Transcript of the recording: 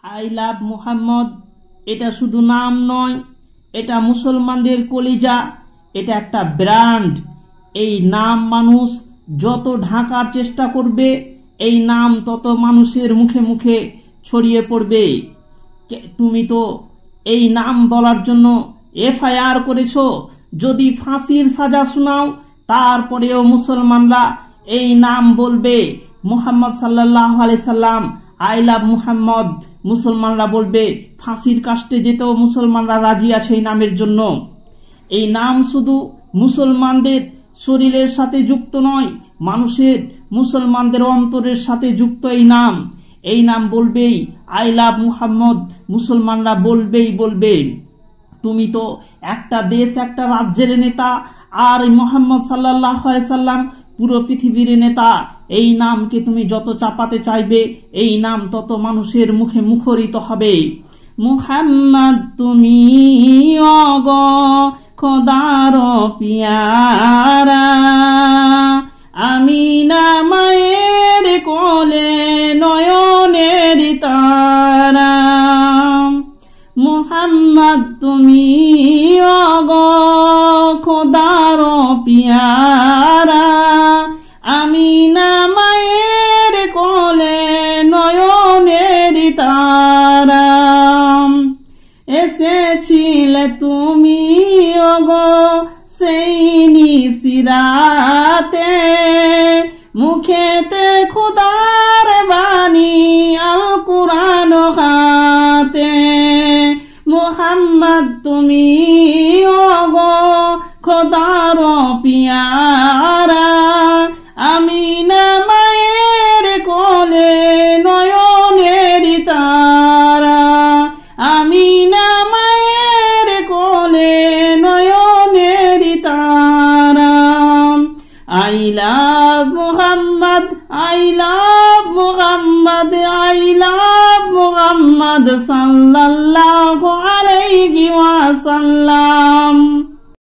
I love Muhammad এটা শুধু নাম নয়, এটা মুসলমানদের কলিজা, এটা একটা ব্র্যান্ড। এই নাম মানুষ যত ঢাকার চেষ্টা করবে, এই নাম তত মানুষের মুখে মুখে ছড়িয়ে পড়বে। তুমি তো এই নাম বলার জন্য এফআইআর করেছো, যদি ফাঁসির সাজা শোনাও তারপরেও মুসলমানরা এই নাম বলবে, মুহাম্মদ সাল্লাল্লাহু আলাইহি সাল্লাম, আই লাভ মুহাম্মদ। মুসলমানরা বলবে, ফাঁসির কাস্টে যেতেও মুসলমানরা রাজি আছে এই নামের জন্য। এই নাম শুধু মুসলমানদের শরীরের সাথে যুক্ত নয়, মানুষের মুসলমানদের অন্তরের সাথে যুক্ত এই নাম। এই নাম বলবেই আই লাভ মুহাম্মদ, মুসলমানরা বলবেই বলবে। তুমি তো একটা দেশ একটা রাজ্যের নেতা, আর মুহাম্মদ সাল্লাল্লাহু আলাইহি সাল্লাম পুরো পৃথিবীর নেতা। এই নামকে তুমি যত চাপাতে চাইবে, এই নাম তত মানুষের মুখে মুখরিত হবে। মুহাম্মদ তুমি অগ খোদার পিয়ারা, আমিনা মায়ের কোলে নয়নের তারা। মুহাম্মদ তুমি অগ খোদার পিয়ারা, আমিনা মায়ের কোলে নয়নের তারা। এসেছিলে তুমি ওগো সেই নিশিরাতে, মুখেতে খুদার বাণী আল কুরআন হাতে। মুহাম্মদ তুমি ওগো খোদার পিয়ারা, আমিনা মায়ের কোলে নয়নের তারা। আমিনা মায়ের কোলে নয়নের তারা। I love Muhammad, I love Muhammad, I love Muhammad সাল্লাল্লাহু আলাইহি ওয়াসাল্লাম।